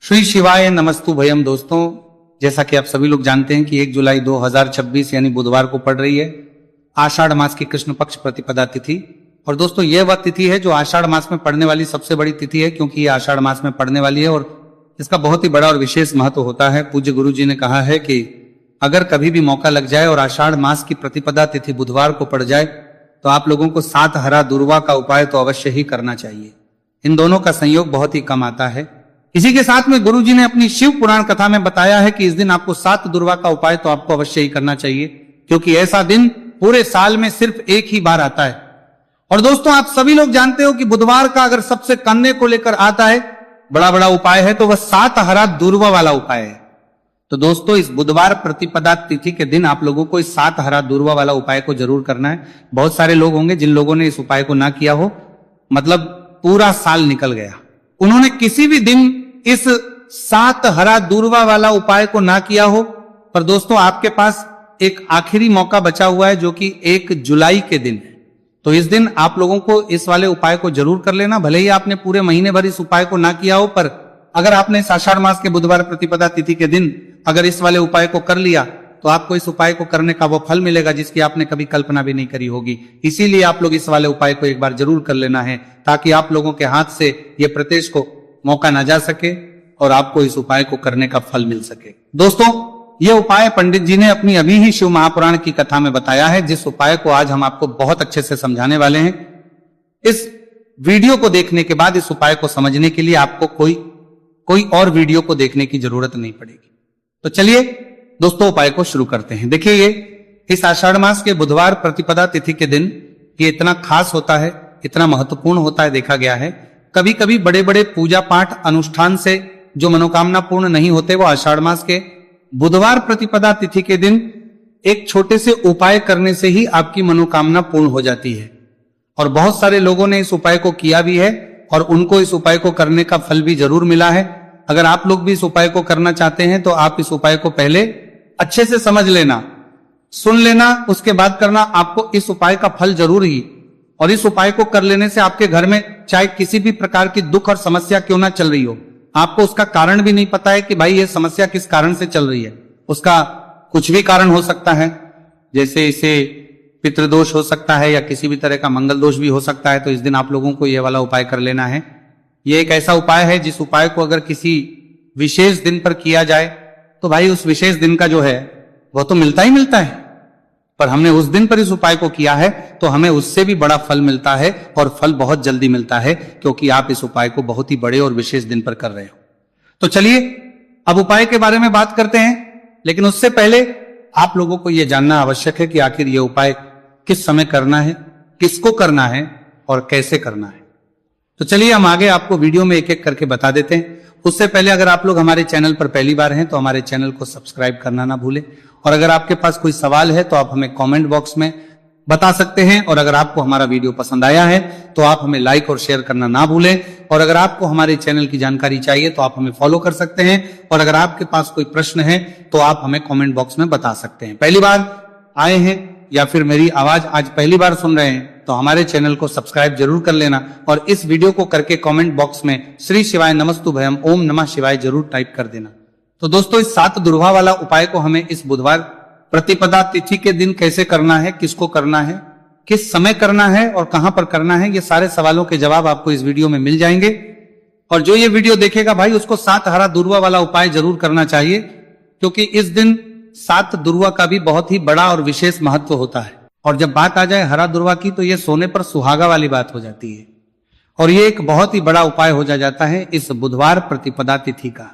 श्री शिवाय नमस्तु भयम। दोस्तों, जैसा कि आप सभी लोग जानते हैं कि 1 जुलाई 2026 यानी बुधवार को पड़ रही है आषाढ़ मास की कृष्ण पक्ष प्रतिपदा तिथि। और दोस्तों, यह वह तिथि है जो आषाढ़ मास में पड़ने वाली सबसे बड़ी तिथि है, क्योंकि ये आषाढ़ मास में पड़ने वाली है और इसका बहुत ही बड़ा और विशेष महत्व होता है। पूज्य गुरु जी ने कहा है कि अगर कभी भी मौका लग जाए और आषाढ़ मास की प्रतिपदा तिथि बुधवार को पड़ जाए तो आप लोगों को 7 हरा दूर्वा का उपाय तो अवश्य ही करना चाहिए। इन दोनों का संयोग बहुत ही कम आता है। इसी के साथ में गुरु जी ने अपनी शिव पुराण कथा में बताया है कि इस दिन आपको 7 दूर्वा का उपाय तो आपको अवश्य ही करना चाहिए, क्योंकि ऐसा दिन पूरे साल में सिर्फ एक ही बार आता है। और दोस्तों, आप सभी लोग जानते हो कि बुधवार का अगर सबसे करने को लेकर आता है बड़ा उपाय है तो वह 7 हरा दूर्वा वाला उपाय है। तो दोस्तों, इस बुधवार प्रतिपदा तिथि के दिन आप लोगों को इस 7 हरा दूर्वा वाला उपाय को जरूर करना है। बहुत सारे लोग होंगे जिन लोगों ने इस उपाय को ना किया हो, मतलब पूरा साल निकल गया, उन्होंने किसी भी दिन इस 7 हरा दूर्वा वाला उपाय को ना किया हो। पर दोस्तों, आपके पास एक आखिरी मौका बचा हुआ है जो कि 1 जुलाई के दिन है। तो इस दिन आप लोगों को इस वाले उपाय को जरूर कर लेना। भले ही आपने पूरे महीने भर इस उपाय को ना किया हो, पर अगर आपने इस आषाढ़ मास के बुधवार प्रतिपदा तिथि के दिन अगर इस वाले उपाय को कर लिया तो आपको इस उपाय को करने का वो फल मिलेगा जिसकी आपने कभी कल्पना भी नहीं करी होगी। इसीलिए आप लोग इस वाले उपाय को एक बार जरूर कर लेना है, ताकि आप लोगों के हाथ से ये प्रत्येश को मौका ना जा सके और आपको इस उपाय को करने का फल मिल सके। दोस्तों, ये उपाय पंडित जी ने अपनी अभी ही शिव महापुराण की कथा में बताया है, जिस उपाय को आज हम आपको बहुत अच्छे से समझाने वाले हैं। इस वीडियो को देखने के बाद इस उपाय को समझने के लिए आपको कोई और वीडियो को देखने की जरूरत नहीं पड़ेगी। तो चलिए दोस्तों, उपाय को शुरू करते हैं। देखिए, ये इस आषाढ़ मास के बुधवार प्रतिपदा तिथि के दिन ये इतना खास होता है, इतना महत्वपूर्ण होता है। देखा गया है कभी कभी बड़े बड़े पूजा पाठ अनुष्ठान से जो मनोकामना पूर्ण नहीं होते, वो आषाढ़ मास के बुधवार प्रतिपदा तिथि के दिन एक छोटे से उपाय करने से ही आपकी मनोकामना पूर्ण हो जाती है। और बहुत सारे लोगों ने इस उपाय को किया भी है और उनको इस उपाय को करने का फल भी जरूर मिला है। अगर आप लोग भी इस उपाय को करना चाहते हैं तो आप इस उपाय को पहले अच्छे से समझ लेना, सुन लेना, उसके बाद करना। आपको इस उपाय का फल जरूर ही, और इस उपाय को कर लेने से आपके घर में चाहे किसी भी प्रकार की दुख और समस्या क्यों ना चल रही हो, आपको उसका कारण भी नहीं पता है कि भाई ये समस्या किस कारण से चल रही है। उसका कुछ भी कारण हो सकता है, जैसे इसे पितृदोष हो सकता है या किसी भी तरह का मंगल दोष भी हो सकता है। तो इस दिन आप लोगों को ये वाला उपाय कर लेना है। ये एक ऐसा उपाय है जिस उपाय को अगर किसी विशेष दिन पर किया जाए तो भाई उस विशेष दिन का जो है वह तो मिलता ही मिलता है, पर हमने उस दिन पर इस उपाय को किया है तो हमें उससे भी बड़ा फल मिलता है, और फल बहुत जल्दी मिलता है, क्योंकि आप इस उपाय को बहुत ही बड़े और विशेष दिन पर कर रहे हो। तो चलिए अब उपाय के बारे में बात करते हैं, लेकिन उससे पहले आप लोगों को यह जानना आवश्यक है कि आखिर यह उपाय किस समय करना है, किसको करना है और कैसे करना है। तो चलिए हम आगे आपको वीडियो में एक एक करके बता देते हैं। उससे पहले अगर आप लोग हमारे चैनल पर पहली बार हैं तो हमारे चैनल को सब्सक्राइब करना ना भूलें, और अगर आपके पास कोई सवाल है तो आप हमें कमेंट बॉक्स में बता सकते हैं। और अगर आपको हमारा वीडियो पसंद आया है तो आप हमें लाइक और शेयर करना ना भूलें। और अगर आपको हमारे चैनल की जानकारी चाहिए तो आप हमें फॉलो कर सकते हैं, और अगर आपके पास कोई प्रश्न है तो आप हमें कमेंट बॉक्स में बता सकते हैं। पहली बार आए हैं या फिर मेरी आवाज आज पहली बार सुन रहे हैं तो हमारे चैनल को सब्सक्राइब जरूर कर लेना, और इस वीडियो को करके कमेंट बॉक्स में श्री शिवाय नमस्तु भयम ओम नमः शिवाय जरूर टाइप कर देना। तो दोस्तों, इस 7 दूर्वा वाला उपाय को हमें इस बुधवार प्रतिपदा तिथि के दिन कैसे करना है, किसको करना है, किस समय करना है और कहां पर करना है, ये सारे सवालों के जवाब आपको इस वीडियो में मिल जाएंगे। और जो ये वीडियो देखेगा भाई उसको 7 हरा दूर्वा वाला उपाय जरूर करना चाहिए, क्योंकि इस दिन 7 दूर्वा का भी बहुत ही बड़ा और विशेष महत्व होता है। और जब बात आ जाए हरा दूर्वा की तो ये सोने पर सुहागा वाली बात हो जाती है, और ये एक बहुत ही बड़ा उपाय हो जाता है इस बुधवार प्रतिपदा तिथि का।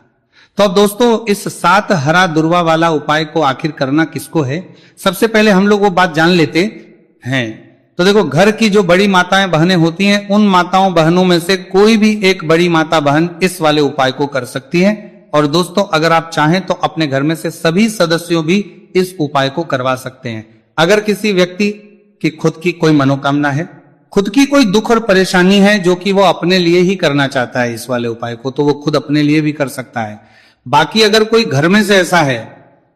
तो अब दोस्तों, इस 7 हरा दूर्वा वाला उपाय को आखिर करना किसको है, सबसे पहले हम लोग वो बात जान लेते हैं। तो देखो, घर की जो बड़ी माताएं बहनें होती हैं, उन माताओं बहनों में से कोई भी एक बड़ी माता बहन इस वाले उपाय को कर सकती है। और दोस्तों, अगर आप चाहें तो अपने घर में से सभी सदस्यों भी इस उपाय को करवा सकते हैं। अगर किसी व्यक्ति की खुद की कोई मनोकामना है, खुद की कोई दुख और परेशानी है जो कि वो अपने लिए ही करना चाहता है इस वाले उपाय को, तो वो खुद अपने लिए भी कर सकता है। बाकी अगर कोई घर में से ऐसा है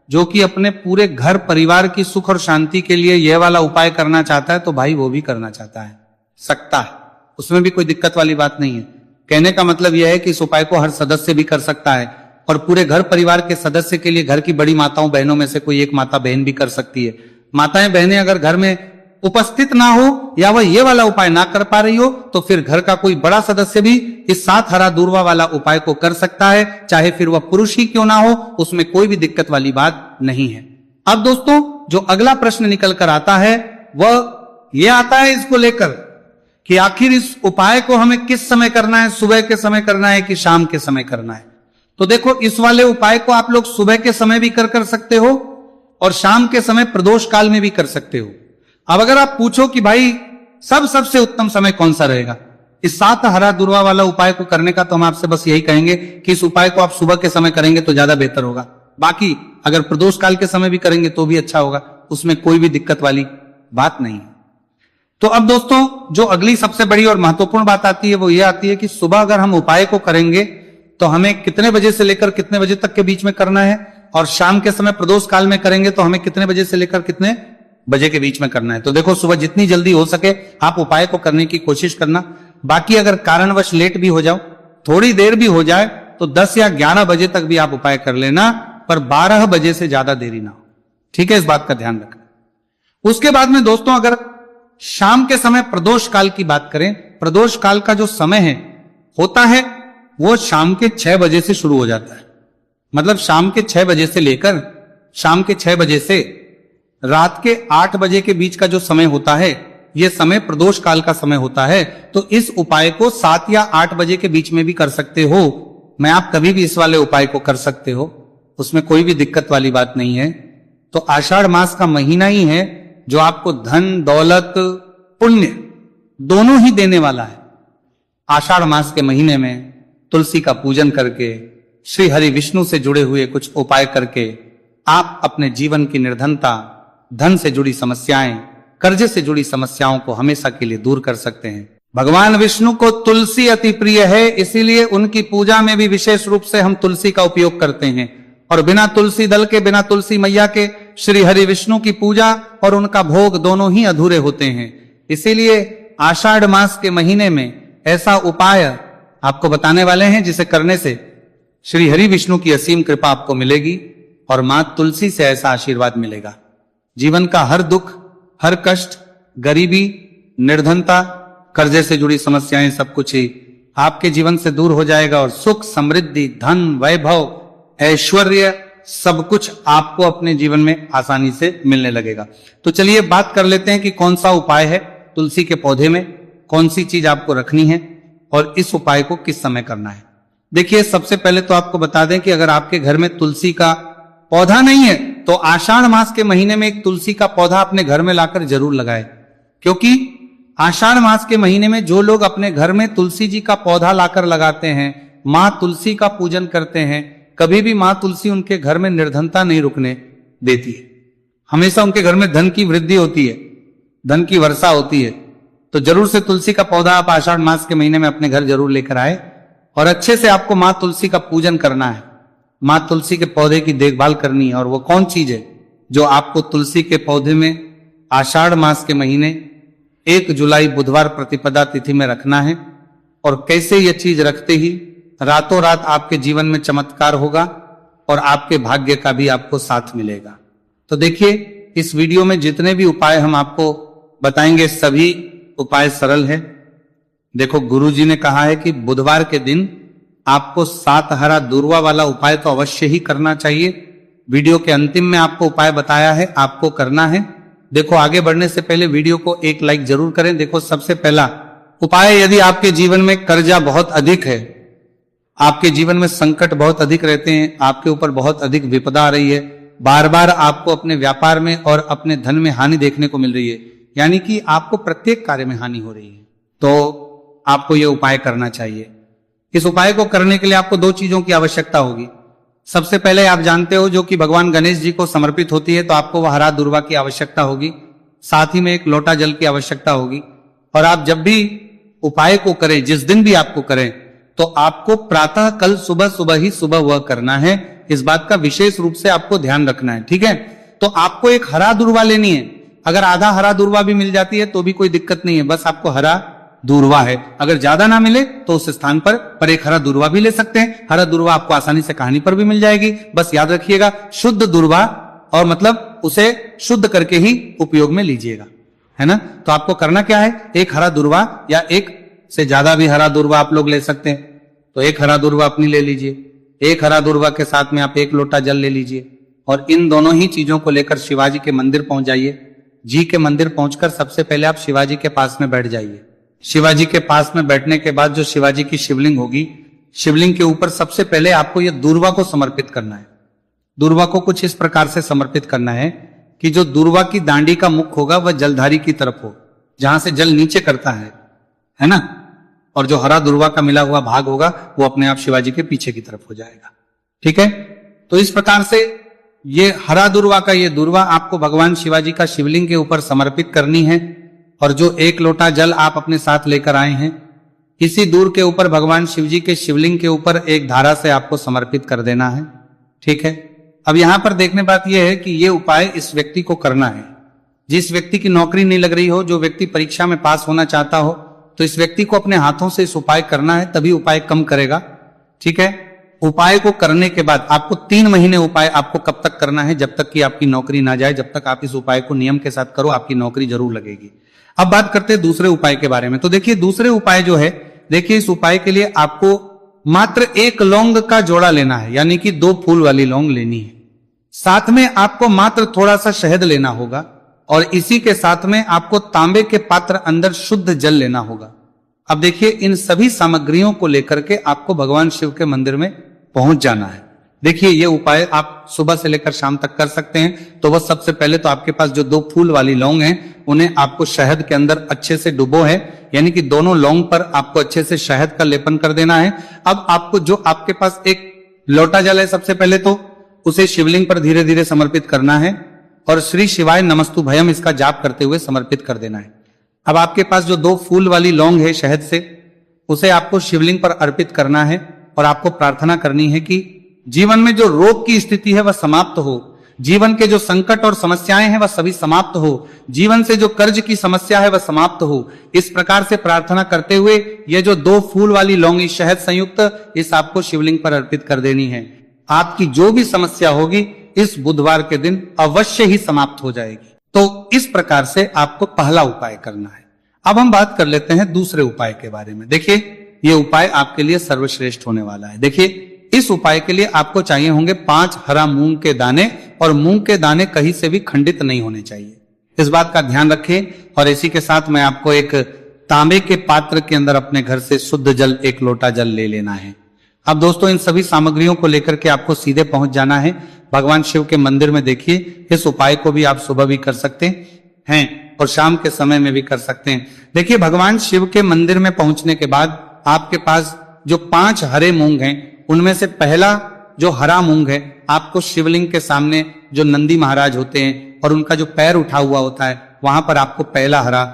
जो कि अपने पूरे घर परिवार की सुख और शांति के लिए यह वाला उपाय करना चाहता है तो भाई वो भी करना चाहता है, सकता है, उसमें भी कोई दिक्कत वाली बात नहीं है। कहने का मतलब यह है कि इस उपाय को हर सदस्य भी कर सकता है और पूरे घर परिवार के सदस्य के लिए घर की बड़ी माताओं बहनों में से कोई एक माता बहन भी कर सकती है। माताएं बहनें अगर घर में उपस्थित ना हो या वह ये वाला उपाय ना कर पा रही हो तो फिर घर का कोई बड़ा सदस्य भी इस 7 हरा दूर्वा वाला उपाय को कर सकता है, चाहे फिर वह पुरुष ही क्यों ना हो, उसमें कोई भी दिक्कत वाली बात नहीं है। अब दोस्तों जो अगला प्रश्न निकल कर आता है वह यह आता है इसको लेकर कि आखिर इस उपाय को हमें किस समय करना है, सुबह के समय करना है कि शाम के समय करना है। तो देखो इस वाले उपाय को आप लोग सुबह के समय भी कर सकते हो और शाम के समय प्रदोष काल में भी कर सकते हो। अब अगर आप पूछो कि भाई सबसे उत्तम समय कौन सा रहेगा इस 7 हरा दूर्वा वाला उपाय को करने का, तो हम आपसे बस यही कहेंगे कि इस उपाय को आप सुबह के समय करेंगे तो ज्यादा बेहतर होगा। बाकी अगर प्रदोष काल के समय भी करेंगे तो भी अच्छा होगा, उसमें कोई भी दिक्कत वाली बात नहीं है। तो अब दोस्तों जो अगली सबसे बड़ी और महत्वपूर्ण बात आती है वो ये आती है कि सुबह अगर हम उपाय को करेंगे तो हमें कितने बजे से लेकर कितने बजे तक के बीच में करना है, और शाम के समय प्रदोष काल में करेंगे तो हमें कितने बजे से लेकर कितने बजे के बीच में करना है। तो देखो सुबह जितनी जल्दी हो सके आप उपाय को करने की कोशिश करना। बाकी अगर कारणवश लेट भी हो जाओ, थोड़ी देर भी हो जाए तो 10 या 11 बजे तक भी आप उपाय कर लेना, पर 12 बजे से ज्यादा देरी ना हो। ठीक है, इस बात का ध्यान रखना। उसके बाद में दोस्तों अगर शाम के समय प्रदोष काल की बात करें, प्रदोष काल का जो समय है होता है वो शाम के 6 बजे से शुरू हो जाता है। मतलब शाम के 6 बजे से लेकर शाम के 6 बजे से रात के 8 बजे के बीच का जो समय होता है यह समय प्रदोष काल का समय होता है। तो इस उपाय को 7 या 8 बजे के बीच में भी कर सकते हो। मैं आप कभी भी इस वाले उपाय को कर सकते हो, उसमें कोई भी दिक्कत वाली बात नहीं है। तो आषाढ़ मास का महीना ही है जो आपको धन दौलत पुण्य दोनों ही देने वाला है। आषाढ़ मास के महीने में तुलसी का पूजन करके, श्री हरि विष्णु से जुड़े हुए कुछ उपाय करके आप अपने जीवन की निर्धनता, धन से जुड़ी समस्याएं, कर्जे से जुड़ी समस्याओं को हमेशा के लिए दूर कर सकते हैं। भगवान विष्णु को तुलसी अति प्रिय है, इसीलिए उनकी पूजा में भी विशेष रूप से हम तुलसी का उपयोग करते हैं। और बिना तुलसी दल के, बिना तुलसी मैया के श्री हरि विष्णु की पूजा और उनका भोग दोनों ही अधूरे होते हैं। इसीलिए आषाढ़ मास के महीने में ऐसा उपाय आपको बताने वाले हैं जिसे करने से श्री हरि विष्णु की असीम कृपा आपको मिलेगी और मां तुलसी से ऐसा आशीर्वाद मिलेगा। जीवन का हर दुख, हर कष्ट, गरीबी, निर्धनता, कर्जे से जुड़ी समस्याएं सब कुछ ही आपके जीवन से दूर हो जाएगा और सुख, समृद्धि, धन, वैभव, ऐश्वर्य सब कुछ आपको अपने जीवन में आसानी से मिलने लगेगा। तो चलिए बात कर लेते हैं कि कौन सा उपाय है तुलसी के पौधे में, कौन सी चीज आपको रखनी है और इस उपाय को किस समय करना है। देखिए सबसे पहले तो आपको बता दें कि अगर आपके घर में तुलसी का पौधा नहीं है तो आषाढ़ मास के महीने में एक तुलसी का पौधा अपने घर में लाकर जरूर लगाए, क्योंकि आषाढ़ मास के महीने में जो लोग अपने घर में तुलसी जी का पौधा लाकर लगाते हैं, मां तुलसी का पूजन करते हैं, कभी भी मां तुलसी उनके घर में निर्धनता नहीं रुकने देती है। हमेशा उनके घर में धन की वृद्धि होती है, धन की वर्षा होती है। तो जरूर से तुलसी का पौधा आप आषाढ़ मास के महीने में अपने घर जरूर लेकर आए और अच्छे से आपको मां तुलसी का पूजन करना है, मां तुलसी के पौधे की देखभाल करनी है। और वो कौन चीज है जो आपको तुलसी के पौधे में आषाढ़ मास के महीने 1 जुलाई बुधवार प्रतिपदा तिथि में रखना है, और कैसे यह चीज रखते ही रातों रात आपके जीवन में चमत्कार होगा और आपके भाग्य का भी आपको साथ मिलेगा। तो देखिए इस वीडियो में जितने भी उपाय हम आपको बताएंगे सभी उपाय सरल है। देखो गुरुजी ने कहा है कि बुधवार के दिन आपको 7 हरा दूर्वा वाला उपाय तो अवश्य ही करना चाहिए। वीडियो के अंतिम में आपको उपाय बताया है, आपको करना है। देखो आगे बढ़ने से पहले वीडियो को एक लाइक जरूर करें। देखो सबसे पहला उपाय, यदि आपके जीवन में कर्जा बहुत अधिक है, आपके जीवन में संकट बहुत अधिक रहते हैं, आपके ऊपर बहुत अधिक विपदा आ रही है, बार बार आपको अपने व्यापार में और अपने धन में हानि देखने को मिल रही है, यानी कि आपको प्रत्येक कार्य में हानि हो रही है, तो आपको यह उपाय करना चाहिए। इस उपाय को करने के लिए आपको 2 चीजों की आवश्यकता होगी। सबसे पहले आप जानते हो जो कि भगवान गणेश जी को समर्पित होती है, तो आपको वह हरा दूर्वा की आवश्यकता होगी, साथ ही में 1 लोटा जल की आवश्यकता होगी। और आप जब भी उपाय को करें, जिस दिन भी आपको करें, तो आपको प्रातः कल सुबह ही सुबह वह करना है। इस बात का विशेष रूप से आपको ध्यान रखना है, ठीक है। तो आपको 1 हरा दूर्वा लेनी है। अगर आधा हरा दूर्वा भी मिल जाती है तो भी कोई दिक्कत नहीं है, बस आपको हरा दूर्वा है। अगर ज्यादा ना मिले तो उस स्थान पर एक हरा दूर्वा भी ले सकते हैं। हरा दूर्वा आपको आसानी से कहानी पर भी मिल जाएगी। बस याद रखिएगा शुद्ध दूर्वा, और मतलब उसे शुद्ध करके ही उपयोग में लीजिएगा, है ना। तो आपको करना क्या है, एक हरा दूर्वा या एक से ज्यादा भी हरा दूर्वा आप लोग ले सकते हैं। तो एक हरा दूर्वा अपनी ले लीजिए। एक हरा दूर्वा के साथ में आप 1 लोटा जल ले लीजिए और इन दोनों ही चीजों को लेकर शिवाजी के मंदिर पहुंच जाइए। जी के मंदिर पहुंचकर सबसे पहले आप शिवाजी के पास में बैठ जाइए। शिवाजी के पास में बैठने के बाद जो शिवाजी की शिवलिंग होगी, शिवलिंग के ऊपर सबसे पहले आपको यह दूर्वा को समर्पित करना है। दूर्वा को कुछ इस प्रकार से समर्पित करना है कि जो दूर्वा की दांडी का मुख होगा वह जलधारी की तरफ हो, जहां से जल नीचे करता है ना। और जो हरा दूर्वा का मिला हुआ भाग होगा वो अपने आप शिवाजी के पीछे की तरफ हो जाएगा। ठीक है, तो इस प्रकार से ये हरा दूर्वा का ये दूर्वा आपको भगवान शिवाजी का शिवलिंग के ऊपर समर्पित करनी है। और जो 1 लोटा जल आप अपने साथ लेकर आए हैं, इसी दूर के ऊपर भगवान शिवजी के शिवलिंग के ऊपर एक धारा से आपको समर्पित कर देना है। ठीक है, अब यहां पर देखने बात यह है कि यह उपाय इस व्यक्ति को करना है जिस व्यक्ति की नौकरी नहीं लग रही हो, जो व्यक्ति परीक्षा में पास होना चाहता हो, तो इस व्यक्ति को अपने हाथों से इस उपाय करना है, तभी उपाय कम करेगा। ठीक है, उपाय को करने के बाद आपको 3 महीने उपाय आपको कब तक करना है, जब तक कि आपकी नौकरी ना जाए, जब तक आप इस उपाय को नियम के साथ करो आपकी नौकरी जरूर लगेगी। अब बात करते हैं दूसरे उपाय के बारे में। तो देखिए दूसरे उपाय जो है, देखिए इस उपाय के लिए आपको मात्र 1 लौंग का जोड़ा लेना है, यानी कि 2 फूल वाली लौंग लेनी है। साथ में आपको मात्र थोड़ा सा शहद लेना होगा और इसी के साथ में आपको तांबे के पात्र अंदर शुद्ध जल लेना होगा। अब देखिए इन सभी सामग्रियों को लेकर के आपको भगवान शिव के मंदिर में पहुंच जाना है। देखिए ये उपाय आप सुबह से लेकर शाम तक कर सकते हैं। तो बस सबसे पहले तो आपके पास जो 2 फूल वाली लौंग हैं, उन्हें आपको शहद के अंदर अच्छे से डुबो है, यानी कि दोनों लौंग पर आपको अच्छे से शहद का लेपन कर देना है। अब आपको जो आपके पास 1 लोटा जल है, सबसे पहले तो उसे शिवलिंग पर धीरे धीरे समर्पित करना है और श्री शिवाय नमस्तु भयम इसका जाप करते हुए समर्पित कर देना है। अब आपके पास जो 2 फूल वाली लौंग है शहद से, उसे आपको शिवलिंग पर अर्पित करना है और आपको प्रार्थना करनी है कि जीवन में जो रोग की स्थिति है वह समाप्त हो, जीवन के जो संकट और समस्याएं हैं वह सभी समाप्त हो, जीवन से जो कर्ज की समस्या है वह समाप्त हो। इस प्रकार से प्रार्थना करते हुए ये जो 2 फूल वाली लौंगी शहद संयुक्त इस आपको शिवलिंग पर अर्पित कर देनी है। आपकी जो भी समस्या होगी इस बुधवार के दिन अवश्य ही समाप्त हो जाएगी। तो इस प्रकार से आपको पहला उपाय करना है। अब हम बात कर लेते हैं दूसरे उपाय के बारे में। देखिए ये उपाय आपके लिए सर्वश्रेष्ठ होने वाला है। देखिए इस उपाय के लिए आपको चाहिए होंगे 5 हरा मूंग के दाने, और मूंग के दाने कहीं से भी खंडित नहीं होने चाहिए, इस बात का ध्यान रखें। और इसी के साथ में आपको एक तांबे के पात्र के अंदर अपने घर से शुद्ध जल 1 लोटा जल ले लेना है। अब दोस्तों इन सभी सामग्रियों को लेकर के आपको सीधे पहुंच जाना है भगवान शिव के मंदिर में। देखिए इस उपाय को भी आप सुबह भी कर सकते हैं और शाम के समय में भी कर सकते हैं। देखिए भगवान शिव के मंदिर में पहुंचने के बाद आपके पास जो 5 हरे मूंग हैं, उनमें से पहला जो हरा मूंग है आपको शिवलिंग के सामने जो नंदी महाराज होते हैं और उनका जो पैर उठा हुआ होता है, वहां पर आपको पहला हरा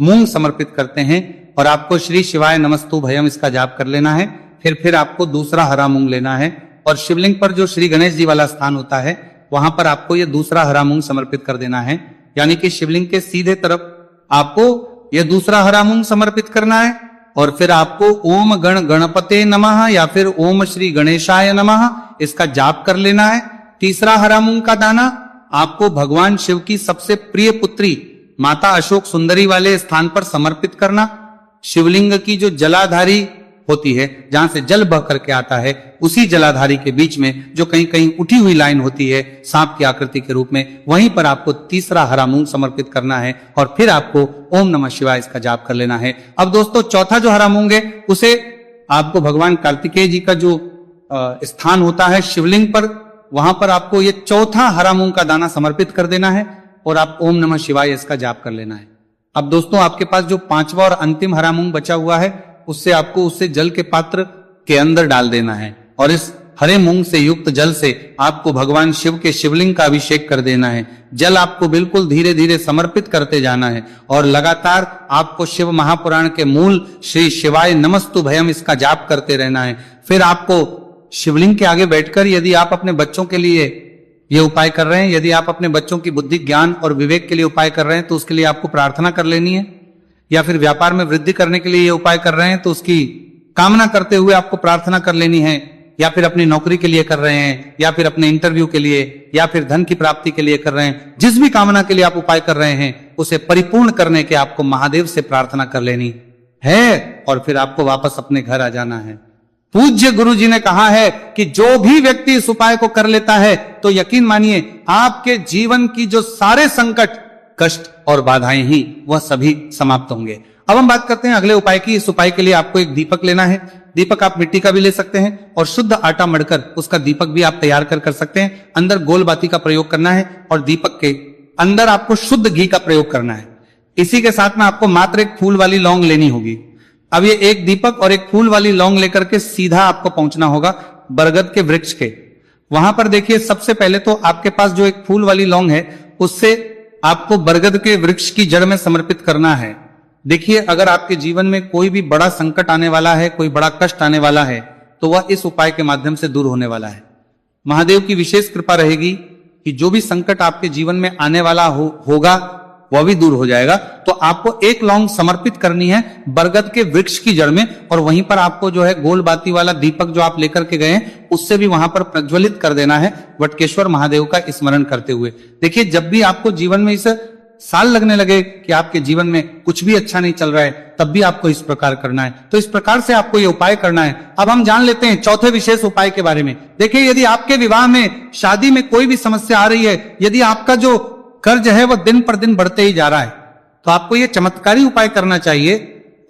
मूंग समर्पित करते हैं और आपको श्री शिवाय नमस्तु भयम इसका जाप कर लेना है। फिर आपको दूसरा हरा मूंग लेना है और शिवलिंग पर जो श्री गणेश जी वाला स्थान होता है वहां पर आपको ये दूसरा हरा मूंग समर्पित कर देना है, यानी कि शिवलिंग के सीधे तरफ आपको ये दूसरा हरा मूंग समर्पित करना है। और फिर आपको ओम गण गणपते नमः या फिर ओम श्री गणेशाय नमः इसका जाप कर लेना है। तीसरा हरा मूंग का दाना आपको भगवान शिव की सबसे प्रिय पुत्री माता अशोक सुंदरी वाले स्थान पर समर्पित करना। शिवलिंग की जो जलाधारी होती है, जहां से जल बह करके आता है, उसी जलाधारी के बीच में जो कहीं कहीं उठी हुई लाइन होती है सांप की आकृति के रूप में, वहीं पर आपको तीसरा हरा मूंग समर्पित करना है और फिर आपको ओम नमः शिवाय इसका जाप कर लेना है। अब दोस्तों चौथा जो हरा मूंग है उसे आपको भगवान कार्तिकेय जी का जो स्थान होता है शिवलिंग पर, वहां पर आपको ये चौथा हरा मूंग का दाना समर्पित कर देना है और आप ओम नमः शिवाय इसका जाप कर लेना है। अब दोस्तों आपके पास जो 5वां और अंतिम हरा मूंग बचा हुआ है उससे आपको उससे जल के पात्र के अंदर डाल देना है और इस हरे मूंग से युक्त जल से आपको भगवान शिव के शिवलिंग का अभिषेक कर देना है। जल आपको बिल्कुल धीरे धीरे समर्पित करते जाना है और लगातार आपको शिव महापुराण के मूल श्री शिवाय नमस्तु भयम इसका जाप करते रहना है। फिर आपको शिवलिंग के आगे बैठकर, यदि आप अपने बच्चों के लिए ये उपाय कर रहे हैं, यदि आप अपने बच्चों की बुद्धि ज्ञान और विवेक के लिए उपाय कर रहे हैं, तो उसके लिए आपको प्रार्थना कर लेनी है। या फिर व्यापार में वृद्धि करने के लिए ये उपाय कर रहे हैं तो उसकी कामना करते हुए आपको प्रार्थना कर लेनी है, या फिर अपनी नौकरी के लिए कर रहे हैं, या फिर अपने इंटरव्यू के लिए, या फिर धन की प्राप्ति के लिए कर रहे हैं, जिस भी कामना के लिए आप उपाय कर रहे हैं उसे परिपूर्ण करने के आपको महादेव से प्रार्थना कर लेनी है और फिर आपको वापस अपने घर आ जाना है। पूज्य गुरु जी ने कहा है कि जो भी व्यक्ति इस उपाय को कर लेता है तो यकीन मानिए आपके जीवन की जो सारे संकट, कष्ट और बाधाएं ही वह सभी समाप्त होंगे। अब हम बात करते हैं अगले उपाय की। इस उपाय के लिए आपको एक दीपक लेना है। दीपक आप मिट्टी का भी ले सकते हैं और शुद्ध आटा मढ़कर उसका दीपक भी आप तैयार कर सकते हैं। अंदर गोल बाती का प्रयोग करना है और दीपक के अंदर आपको शुद्ध घी का प्रयोग करना है। इसी के साथ में आपको मात्र एक फूल वाली लौंग लेनी होगी। अब ये एक दीपक और एक फूल वाली लौंग लेकर के सीधा आपको पहुंचना होगा बरगद के वृक्ष के। वहां पर देखिए, सबसे पहले तो आपके पास जो एक फूल वाली लौंग है उससे आपको बरगद के वृक्ष की जड़ में समर्पित करना है। देखिए, अगर आपके जीवन में कोई भी बड़ा संकट आने वाला है, कोई बड़ा कष्ट आने वाला है, तो वह इस उपाय के माध्यम से दूर होने वाला है। महादेव की विशेष कृपा रहेगी कि जो भी संकट आपके जीवन में आने वाला होगा वह भी दूर हो जाएगा। तो आपको एक लौंग समर्पित करनी है बरगद के वृक्ष की जड़ में, और वहीं पर आपको जो है गोल बाती वाला दीपक जो आप लेकर के गए हैं उससे भी वहां पर प्रज्वलित कर देना है वटकेश्वर महादेव का स्मरण करते हुए। देखिए, जब भी आपको जीवन में इस साल लगने लगे कि आपके जीवन में कुछ भी अच्छा नहीं चल रहा है, तब भी आपको इस प्रकार करना है। तो इस प्रकार से आपको ये उपाय करना है। अब हम जान लेते हैं चौथे विशेष उपाय के बारे में। देखिए, यदि आपके विवाह में, शादी में कोई भी समस्या आ रही है, यदि आपका जो कर्ज है वह दिन पर दिन बढ़ते ही जा रहा है, तो आपको यह चमत्कारी उपाय करना चाहिए।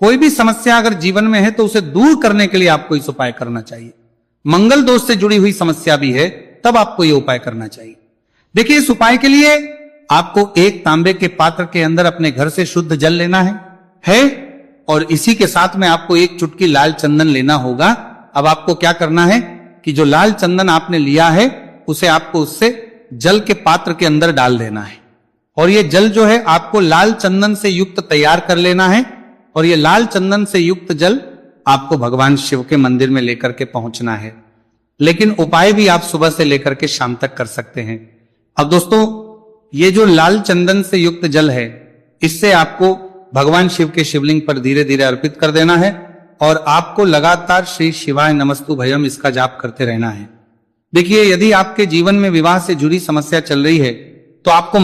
कोई भी समस्या अगर जीवन में है तो उसे दूर करने के लिए आपको इस उपाय करना चाहिए। मंगल दोष से जुड़ी हुई समस्या भी है तब आपको यह उपाय करना चाहिए। देखिए, इस उपाय के लिए आपको एक तांबे के पात्र के अंदर अपने घर से शुद्ध जल लेना है और इसी के साथ में आपको एक चुटकी लाल चंदन लेना होगा। अब आपको क्या करना है कि जो लाल चंदन आपने लिया है उसे आपको उससे जल के पात्र के अंदर डाल देना है, और ये जल जो है आपको लाल चंदन से युक्त तैयार कर लेना है, और ये लाल चंदन से युक्त जल आपको भगवान शिव के मंदिर में लेकर के पहुंचना है। लेकिन उपाय भी आप सुबह से लेकर के शाम तक कर सकते हैं। अब दोस्तों, ये जो लाल चंदन से युक्त जल है, इससे आपको भगवान शिव के शिवलिंग पर धीरे धीरे अर्पित कर देना है और आपको लगातार श्री शिवाय नमस्तु भयम इसका जाप करते रहना है। देखिए, यदि आपके जीवन में विवाह से जुड़ी समस्या चल रही है तो आपको